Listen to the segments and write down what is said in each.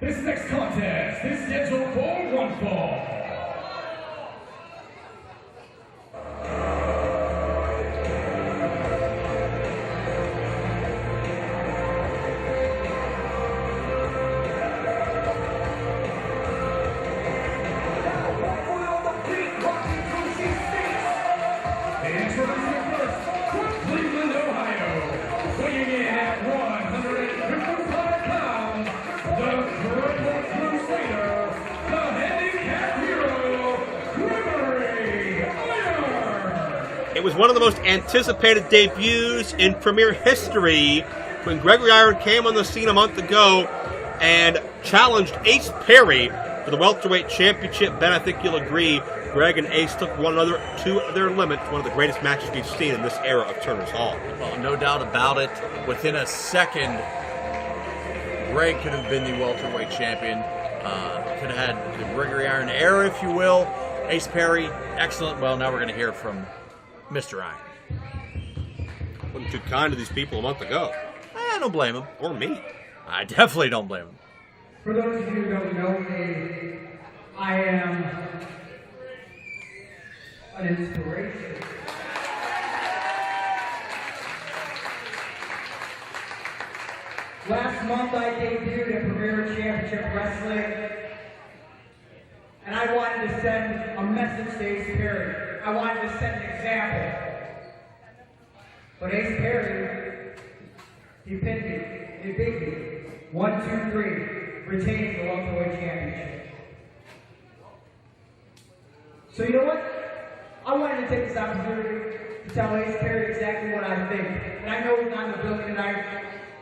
This next contest is scheduled for one fall. It was one of the most anticipated debuts in Premier history when Gregory Iron came on the scene a month ago and challenged Ace Perry for the welterweight championship. Ben, I think you'll agree, Greg and Ace took one another to their limit. One of the greatest matches we've seen in this era of Turner's Hall. Well, no doubt about it. Within a second, Greg could have been the welterweight champion. Could have had the Gregory Iron era, if you will. Ace Perry, excellent. Well, now we're going to hear from Mr. Iron. Wasn't too kind to these people a month ago. I don't blame him. Or me. I definitely don't blame him. For those of you who don't know me, I am an inspiration. Last month I debuted at Premier Championship Wrestling, and I wanted to send a message to Ace Perry. I wanted to set an example. But Ace Perry, he pinned me, he beat me. 1, 2, 3, retaining the welterweight championship. So you know what? I wanted to take this opportunity to tell Ace Perry exactly what I think. And I know he's not in the building tonight,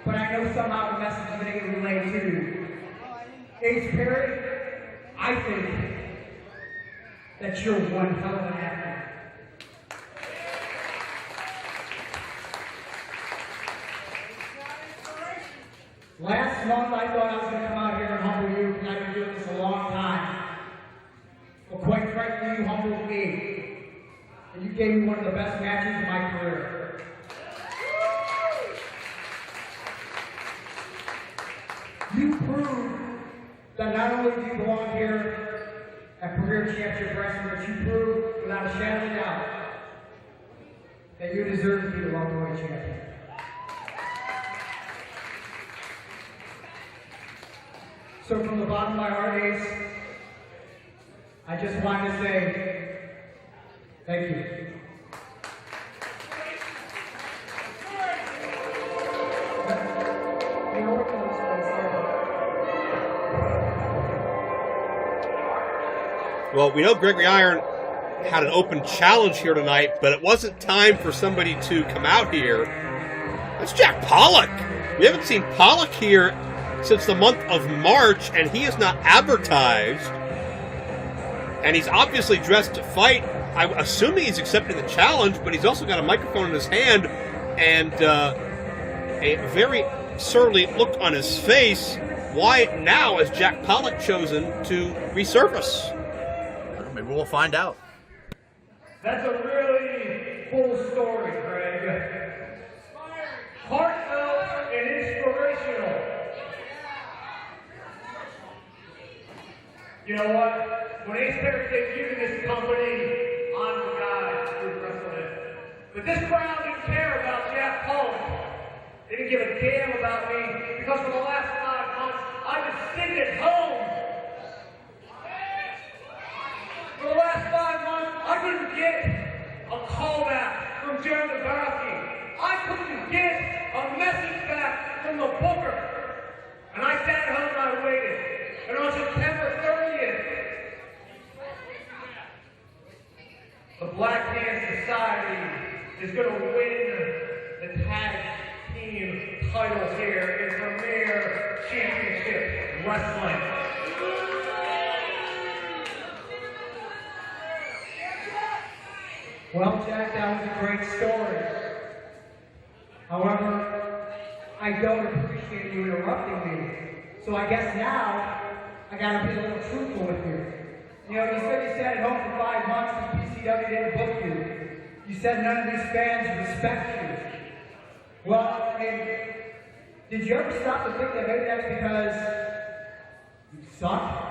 but I know somehow the message is going to get relayed to you. Ace Perry, I think that you're one hell of an athlete. Last month I thought I was going to come out here and humble you because I've been doing this a long time. But quite frankly, you humbled me. And you gave me one of the best matches of my career. You proved that not only do you belong here at Premier Championship Wrestling, but you proved without a shadow of a doubt that you deserve to be the welterweight champion. So from the bottom of my heart, Ace, I just wanted to say thank you. Well, we know Gregory Iron had an open challenge here tonight, but it wasn't time for somebody to come out here. That's Jack Pollock. We haven't seen Pollock here since the month of March, and he is not advertised. And he's obviously dressed to fight. I'm assuming he's accepting the challenge, but he's also got a microphone in his hand and a very surly look on his face. Why now has Jack Pollock chosen to resurface? Maybe we'll find out. That's a really full story, Greg. Heartfelt and inspirational. You know what? When Ace Perry debuted in this company, I'm the guy who wrestled it. But this crowd didn't care about Jack Pollock. They didn't give a damn about me because for the last 5 months, I've been sitting at home. For the last 5 months, I couldn't get a call back from Jeremy Barowski. I couldn't get a message back from the booker. And I sat at home and I waited. And on September 30th, the Black Hand Society is going to win the tag team titles here in Premier Championship Wrestling. Well, Jack, that was a great story. However, I don't appreciate you interrupting me. So I guess now, I gotta be a little truthful with you. You know, you said you sat at home for 5 months and PCW didn't book you. You said none of these fans respect you. Well, I mean, did you ever stop to think that maybe that's because suck?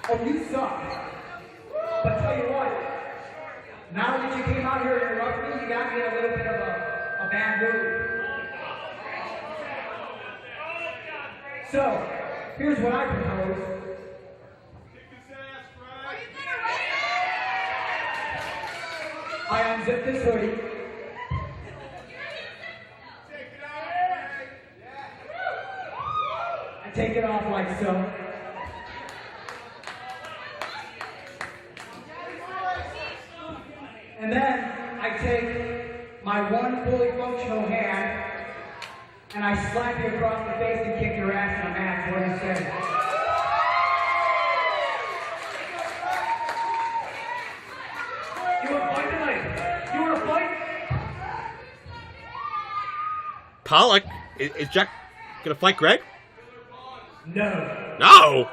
Oh, you suck. But tell you what, now that you came out here and interrupted me, you got me in a little bit of a bad mood. So, here's what I propose. I unzip this hoodie. I take it off like so. And then I take my one fully functional hand and I slap you across the face and kick your ass in a match. What do you say? You want to fight tonight? You want to fight? Pollock, is Jack gonna fight Greg? No. No!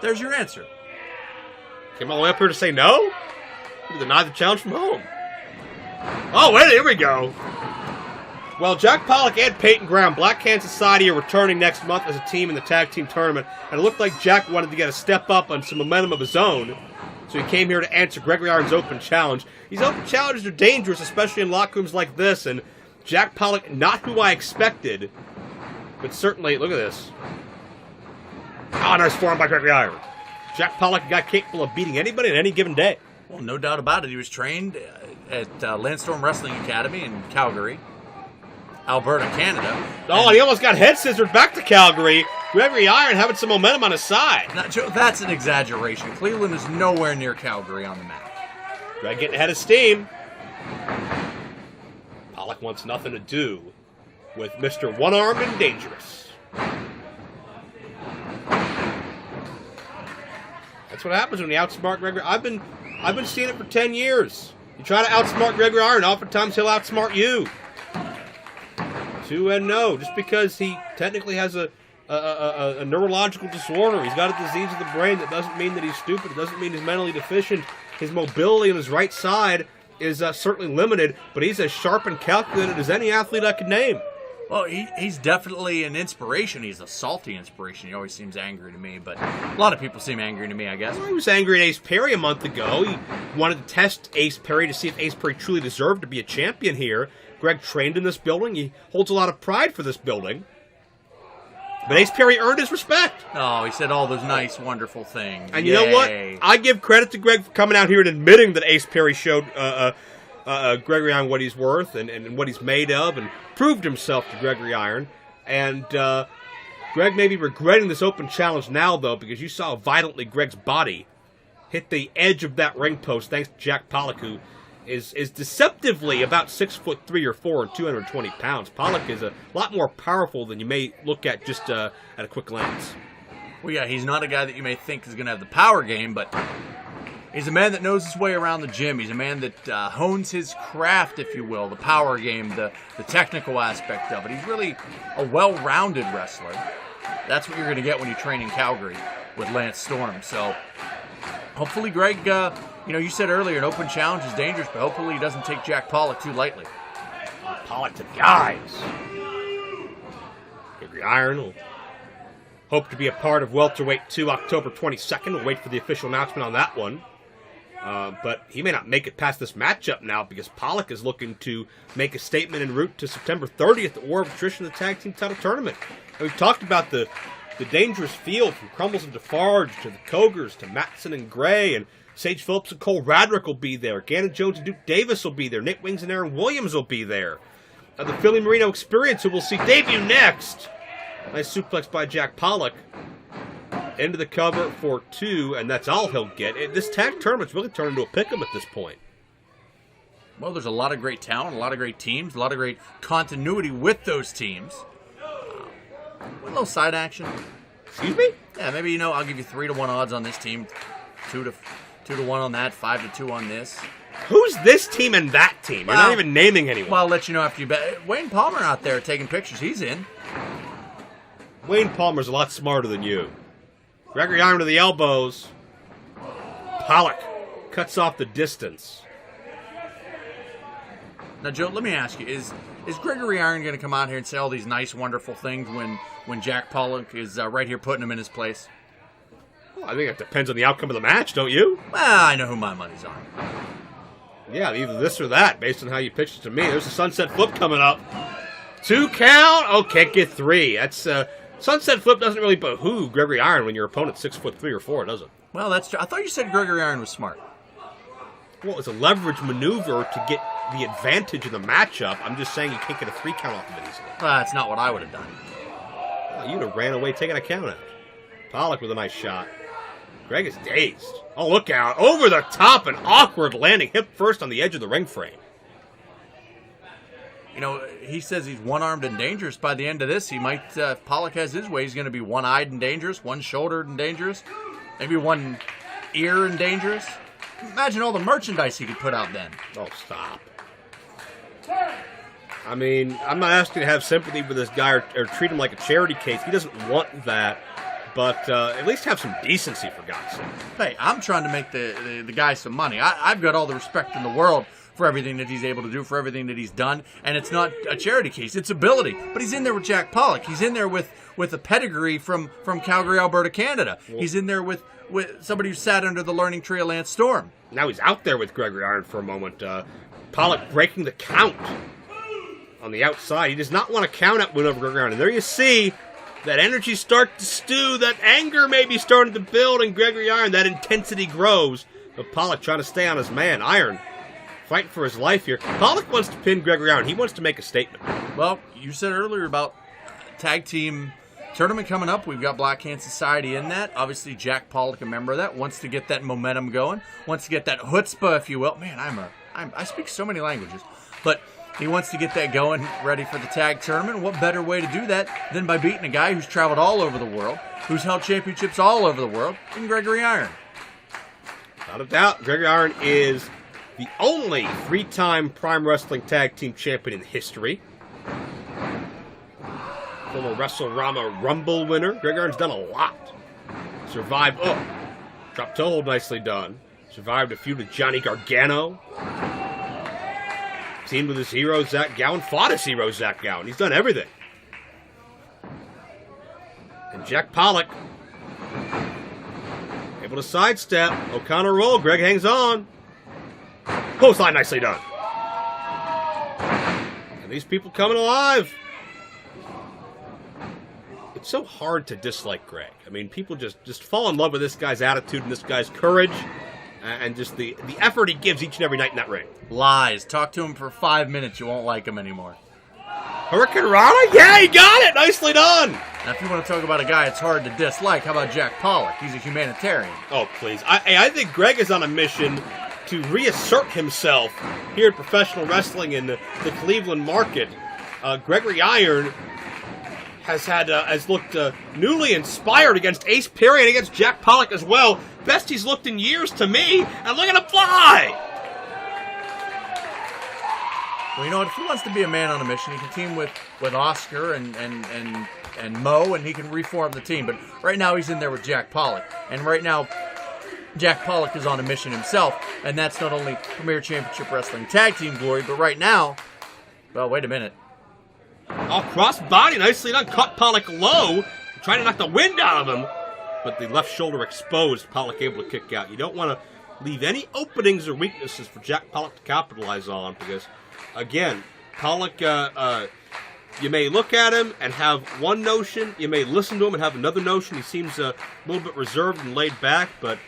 There's your answer. Came all the way up here to say no? You denied the challenge from home. Oh, wait, here we go. Well, Jack Pollock and Peyton Graham, Black Hand Society, are returning next month as a team in the tag team tournament. And it looked like Jack wanted to get a step up on some momentum of his own. So he came here to answer Gregory Iron's open challenge. These open challenges are dangerous, especially in locker rooms like this. And Jack Pollock, not who I expected, but certainly, look at this. Oh, nice form by Gregory Iron. Jack Pollock, a guy capable of beating anybody on any given day. Well, no doubt about it. He was trained at Landstorm Wrestling Academy in Calgary, Alberta, Canada. Oh, and he almost got head scissored back to Calgary. Gregory Iron having some momentum on his side. Now, Joe, that's an exaggeration. Cleveland is nowhere near Calgary on the map. Greg getting ahead of steam. Pollock wants nothing to do with Mr. One-Armed and Dangerous. That's what happens when you outsmart Gregory. I've been seeing it for 10 years. You try to outsmart Gregory Iron, oftentimes he'll outsmart you. 2-0. Just because he technically has a neurological disorder, he's got a disease of the brain, that doesn't mean that he's stupid. It doesn't mean he's mentally deficient. His mobility on his right side is certainly limited, but he's as sharp and calculated as any athlete I could name. Well, he's definitely an inspiration. He's a salty inspiration. He always seems angry to me, but a lot of people seem angry to me, I guess. Well, he was angry at Ace Perry a month ago. He wanted to test Ace Perry to see if Ace Perry truly deserved to be a champion here. Greg trained in this building. He holds a lot of pride for this building. But Ace Perry earned his respect. Oh, he said all those nice, wonderful things. And you know what? I give credit to Greg for coming out here and admitting that Ace Perry showed Gregory Iron what he's worth and what he's made of, and proved himself to Gregory Iron. And Greg may be regretting this open challenge now, though, because you saw violently Greg's body hit the edge of that ring post thanks to Jack Pollock, who is deceptively about 6'3" or 4" and 220 pounds. Pollock is a lot more powerful than you may look at just at a quick glance. Well, yeah, he's not a guy that you may think is going to have the power game, but he's a man that knows his way around the gym. He's a man that hones his craft, if you will, the power game, the technical aspect of it. He's really a well-rounded wrestler. That's what you're going to get when you train in Calgary with Lance Storm. So hopefully Greg, you said earlier an open challenge is dangerous, but hopefully he doesn't take Jack Pollock too lightly. Pollock to the eyes. Gregory Iron will hope to be a part of Welterweight 2 October 22nd. We'll wait for the official announcement on that one. But he may not make it past this matchup now, because Pollock is looking to make a statement en route to September 30th, the War of Attrition, the Tag Team Title Tournament. And we've talked about the dangerous field from Crumbles and Defarge to the Cogers to Matson and Gray, and Sage Phillips and Cole Radrick will be there. Gannon Jones and Duke Davis will be there. Nick Wings and Aaron Williams will be there. The Philly Marino Experience, who we'll see debut next. Nice suplex by Jack Pollock. Into the cover for 2, and that's all he'll get. This tag tournament's really turned into a pick'em at this point. Well, there's a lot of great talent, a lot of great teams, a lot of great continuity with those teams. With a little side action. Excuse me? Yeah, maybe, I'll give you 3-1 odds on this team, 2 to 1 on that, 5-2 on this. Who's this team and that team? You're not even naming anyone. Well, I'll let you know after you bet. Wayne Palmer out there taking pictures. He's in. Wayne Palmer's a lot smarter than you. Gregory Iron to the elbows. Pollock cuts off the distance. Now, Joe, let me ask you, is Gregory Iron going to come out here and say all these nice, wonderful things when Jack Pollock is right here putting him in his place? Well, I think it depends on the outcome of the match, don't you? Well, I know who my money's on. Yeah, either this or that, based on how you pitched it to me. There's a sunset flip coming up. 2 count. Oh, can't get 3. That's sunset flip doesn't really behoove Gregory Iron when your opponent's 6'3" or 4, does it? Well, that's true. I thought you said Gregory Iron was smart. Well, it's a leverage maneuver to get the advantage in the matchup. I'm just saying you can't get a 3 count off of it easily. Well, that's not what I would have done. Well, you'd have ran away taking a count out. Pollock with a nice shot. Greg is dazed. Oh, look out. Over the top and awkward landing. Hip first on the edge of the ring frame. You know, he says he's one-armed and dangerous. By the end of this, he might, if Pollock has his way, he's going to be one-eyed and dangerous, one-shouldered and dangerous, maybe one ear and dangerous. Imagine all the merchandise he could put out then. Oh, stop. I mean, I'm not asking to have sympathy with this guy or treat him like a charity case. He doesn't want that. But at least have some decency, for God's sake. Hey, I'm trying to make the guy some money. I've got all the respect in the world for everything that he's able to do, for everything that he's done. And it's not a charity case. It's ability. But he's in there with Jack Pollock. He's in there with a pedigree from Calgary, Alberta, Canada. Well, he's in there with somebody who sat under the learning tree of Lance Storm. Now he's out there with Gregory Iron for a moment. Pollock breaking the count on the outside. He does not want to count out win over Gregory Iron. And there you see that energy start to stew, that anger may be starting to build in Gregory Iron, that intensity grows. But Pollock trying to stay on his man. Iron fighting for his life here. Pollock wants to pin Gregory Iron. He wants to make a statement. Well, you said earlier about tag team tournament coming up. We've got Black Hand Society in that. Obviously, Jack Pollock, a member of that, wants to get that momentum going, wants to get that chutzpah, if you will. Man, I speak so many languages. But he wants to get that going, ready for the tag tournament. What better way to do that than by beating a guy who's traveled all over the world, who's held championships all over the world, than Gregory Iron? Without a doubt, Gregory Iron is the only 3-time Prime Wrestling Tag Team Champion in history. Former WrestleRama Rumble winner. Gregory Iron's done a lot. Survived, drop toe hold, nicely done. Survived a feud with Johnny Gargano. Teamed with his hero, Zach Gowen. Fought his hero, Zach Gowen. He's done everything. And Jack Pollock able to sidestep. O'Connor roll. Greg hangs on. Post line, nicely done. And these people coming alive. It's so hard to dislike Greg. I mean, people just fall in love with this guy's attitude and this guy's courage. And just the effort he gives each and every night in that ring. Lies. Talk to him for 5 minutes. You won't like him anymore. Hurricane Rana? Yeah, he got it. Nicely done. Now, if you want to talk about a guy it's hard to dislike, how about Jack Pollock? He's a humanitarian. Oh, please. I think Greg is on a mission to reassert himself here in professional wrestling in the Cleveland market. Gregory Iron has looked newly inspired against Ace Perry and against Jack Pollock as well. Best he's looked in years to me, and look at him fly! Well, you know what? If he wants to be a man on a mission, he can team with Oscar and Mo, and he can reform the team. But right now, he's in there with Jack Pollock. And right now, Jack Pollock is on a mission himself, and that's not only Premier Championship Wrestling Tag Team glory, but right now, well, wait a minute. Oh, cross body, nicely done. Caught Pollock low, trying to knock the wind out of him. But the left shoulder exposed, Pollock able to kick out. You don't want to leave any openings or weaknesses for Jack Pollock to capitalize on because, again, Pollock, you may look at him and have one notion. You may listen to him and have another notion. He seems a little bit reserved and laid back, but,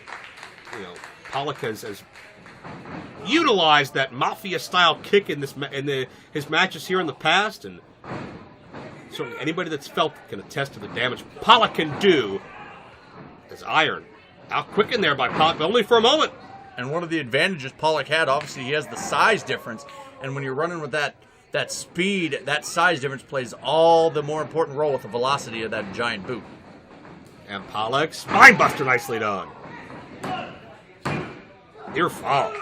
Pollock has utilized that mafia-style kick in his matches here in the past, and certainly anybody that's felt it can attest to the damage Pollock can do. As Iron out quick in there by Pollock, but only for a moment. And one of the advantages Pollock had, obviously, he has the size difference. And when you're running with that speed, that size difference plays all the more important role with the velocity of that giant boot. And Pollock, spine buster, nicely done. Near fall.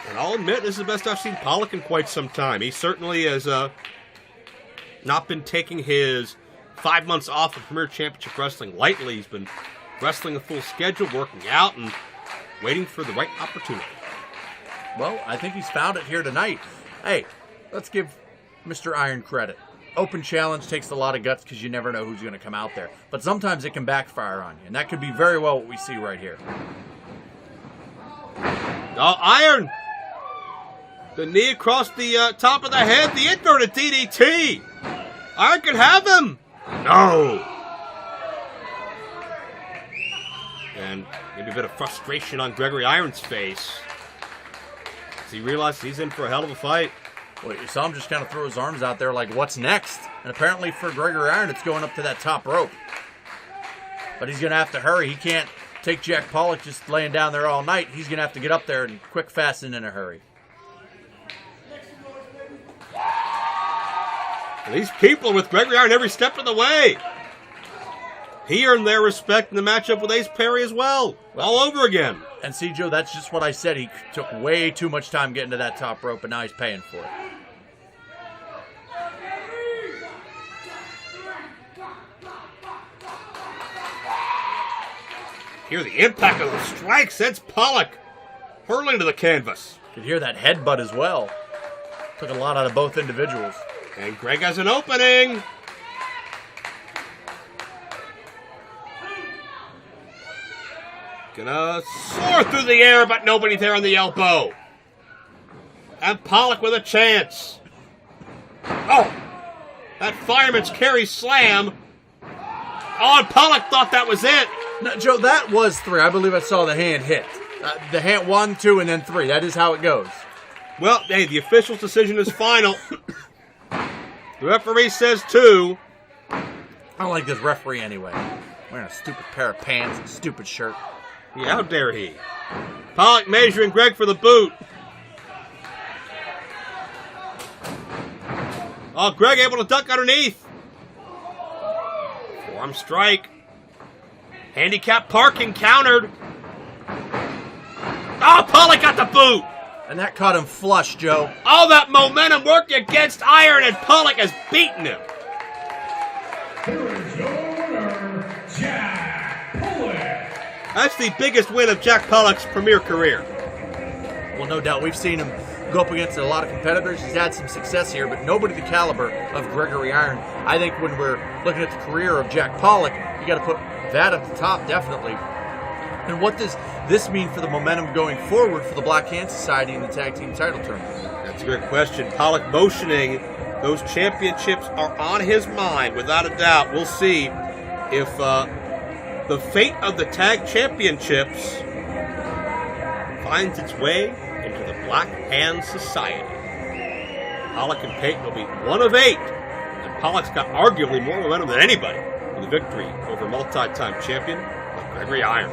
And I'll admit, this is the best I've seen Pollock in quite some time. He certainly has not been taking his 5 months off of Premier Championship Wrestling lightly. He's been wrestling a full schedule, working out, and waiting for the right opportunity. Well, I think he's found it here tonight. Hey, let's give Mr. Iron credit. Open challenge takes a lot of guts because you never know who's going to come out there. But sometimes it can backfire on you, and that could be very well what we see right here. Oh, Iron! The knee across the top of the head, the inverted DDT! Iron can have him! No! And maybe a bit of frustration on Gregory Iron's face as he realizes he's in for a hell of a fight. Well, you saw him just kind of throw his arms out there like, what's next? And apparently for Gregory Iron, it's going up to that top rope. But he's going to have to hurry. He can't take Jack Pollock just laying down there all night. He's going to have to get up there and quick, fast, and in a hurry. And these people are with Gregory Iron every step of the way. He earned their respect in the matchup with Ace Perry as well. All over again. And see, Joe, that's just what I said. He took way too much time getting to that top rope, and now he's paying for it. Hear the impact of the strike sends Pollock hurling to the canvas. Could hear that headbutt as well. Took a lot out of both individuals. And Greg has an opening. Gonna soar through the air, but nobody there on the elbow. And Pollock with a chance. Oh! That fireman's carry slam. Oh, and Pollock thought that was it. No, Joe, that was 3. I believe I saw the hand hit. The hand 1, 2, and then 3. That is how it goes. Well, hey, the official's decision is final. The referee says 2. I don't like this referee anyway. Wearing a stupid pair of pants and a stupid shirt. Yeah, how dare he? Pollock measuring Greg for the boot. Oh, Greg able to duck underneath. Forearm strike. Handicap parking countered. Oh, Pollock got the boot. And that caught him flush, Joe. All that momentum working against Iron, and Pollock has beaten him. Here is your winner, Jack Pollock. That's the biggest win of Jack Pollock's premier career. Well, no doubt. We've seen him go up against a lot of competitors. He's had some success here, but nobody the caliber of Gregory Iron. I think when we're looking at the career of Jack Pollock, you got to put that at the top, definitely. And what does this mean for the momentum going forward for the Black Hand Society in the tag team title tournament? That's a great question. Pollock motioning those championships are on his mind, without a doubt. We'll see if the fate of the tag championships finds its way into the Black Hand Society. Pollock and Peyton will be 1 of 8, and Pollock's got arguably more momentum than anybody for the victory over multi-time champion Gregory Iron.